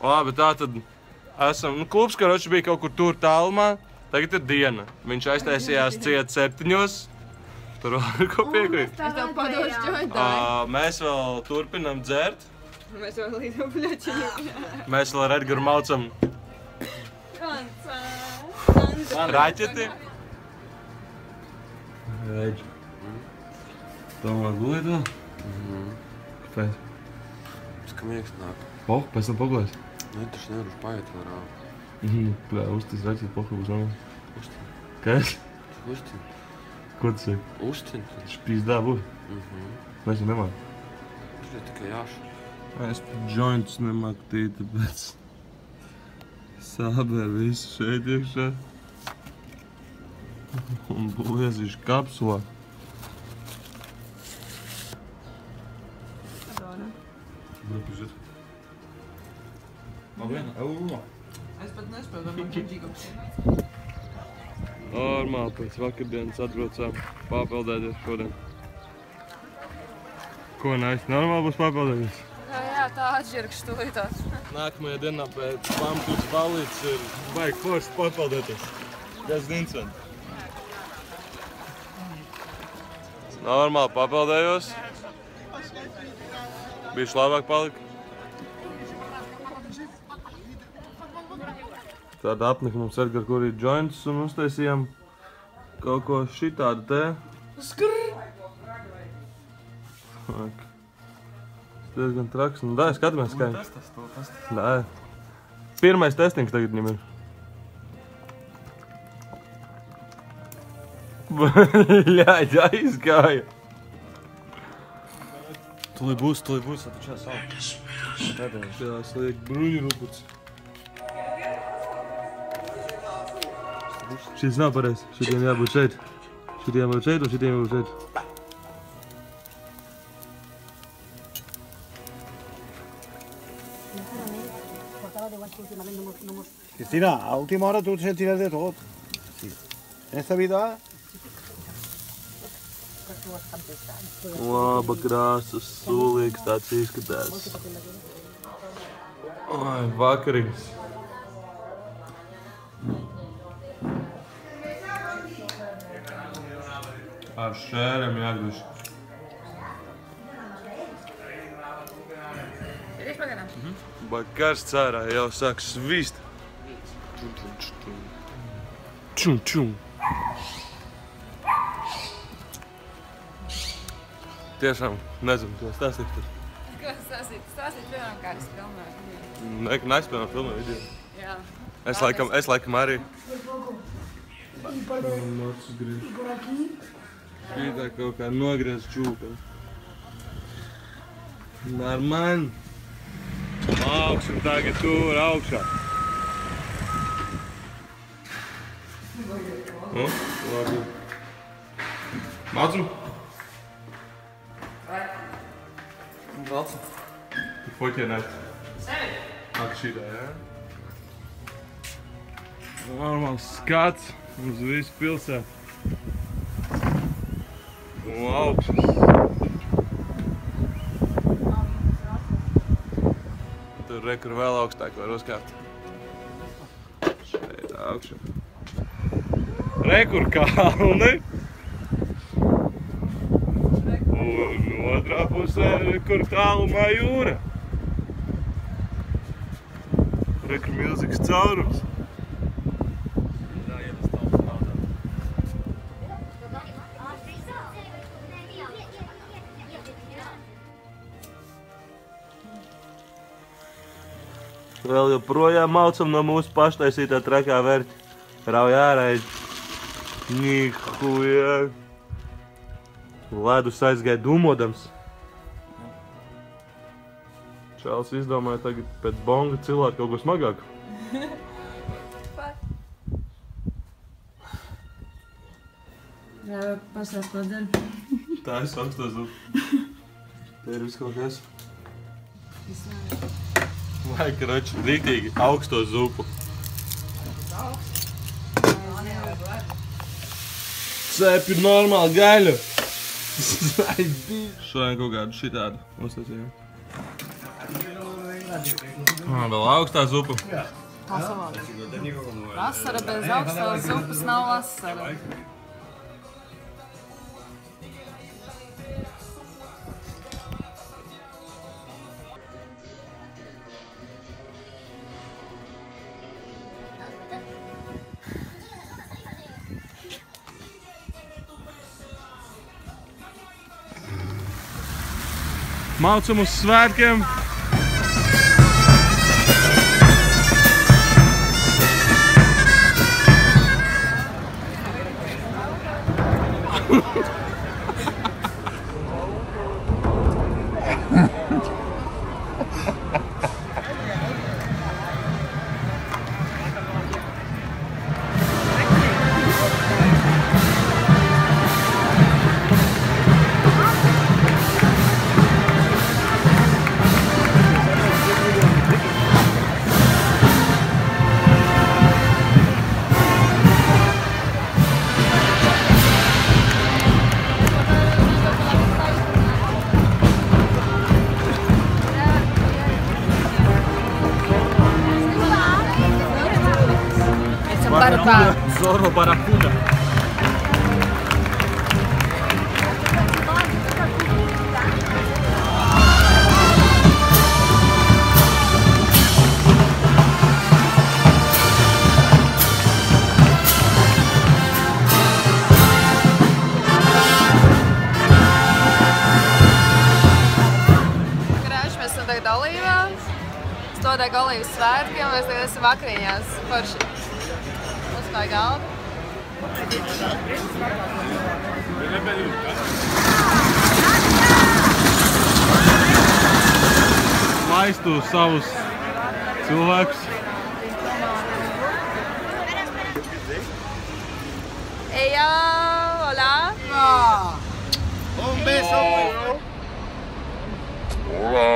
Labi, tā tad esam, klubs, karoči bija kaut kur tur tālumā, tagad ir diena. Viņš aiztaisījās ciet 7. Tur var ko piekrīt. Es tev padošu jointā. Mēs vēl turpinam dzert. Mēs vēl līdz upļačiņu. Mēs vēl ar Edgaru maucam raķeti. Redži. Domā, gulēt vēl? Kāpēc? Es kā miegs nāk. Pēc tam pagulēs? Nē, taču nevaru paiet vēl rāvu. Bļā, uztis raķeti, būs nav. Uztin. Kas? Uztin. Ko tu saki? Uztin. Špīzdā būs? Mēs jau nemāk. Tas ir tikai jāšu. Es jointus nemāku tīt, tāpēc sābēr visu šeit iekšā. Un būvēzīšu kapsulā. Brupižet. Es pat nespēju, man ģigams. Normāli pēc vakardienas atbraucām pārpeldēties šodien. Ko nāc? Normāli būs pārpeldēties? Jā, tā atžirkš tūlītās. Nākamajā dienā pēc pamatuks balīts ir baigi forši pārpeldēties. Kas Vincent? Normāli pārpeldējos. Bišķi labāk palika. Tāda apnika mums Edgar, kur ir jointus un uztaisījām kaut ko šitādu te. Tas diezgan traks. Nu, dai, skatāmies, kā ir. Dai. Pirmais testings tagad viņam ir. Bļaļ, aizgāja. Tuli būs, attučā savu. Jā, sliek bruņu ruputs. Šis nav pareizi. Šitiem jābūt šeit. Šitiem jābūt šeit un šitiem jābūt šeit. Cristina, a última hora tú te tiras de todo. Sí. En esta vida... Laba krāsas, sulīgs tāds izskatās. Oi, vakarīgs. Ar šēriem jāgriež. Bakars cērā jau sāk svīst. Čum, čum. Tiešām nezinu, ko stāstīt tur. Ko stāstīt? Stāstīt piemēram, kā es filmēju. Neizpilnām filmē video. Jā. Es laikam arī. Šitā kaut kā nogriez čūka. Normāli. Augšam tagad tur augšā. Nu, labi. Mācam? Valcam. Tu foķienēt. Ak, šitā, jā? Normāls skats uz visu pilsētu. Un augšas. Tur rekur vēl augstāk var uzkāpt. Šeit augšā. Rekur kalni. Un otrā pusē rekur tālumā jūra. Rekur milzīgs caurums. Vēl joprojām maucam no mūsu paštaisītā trakā vērķa. Rauj ārā. Nihuja. Ledus aizgāja dūmodams. Čāls izdomāja tagad pēc bonga cilāt kaut ko smagāku. Jā, pasās to dēļ. Tā es augsto zupu. Te ir viss kaut kas. Vai, karoči, rītīgi augsto zupu. Cepi normāli gaļu. Šodien kaut kādu šitādu uztaisījām. Vēl augstā zupa. Vasara bez augstās zupas nav vasara. Maucam uz svētkiem! Zorro Barracuda. Mēs esam tagad Olīvās. Stodēk Olīvas svētkiem, mēs tagad esam vakariņās. Forši. Uzkāja galda. Laistu savus cilvēkus. Ejo, hola. Un beso. Hola.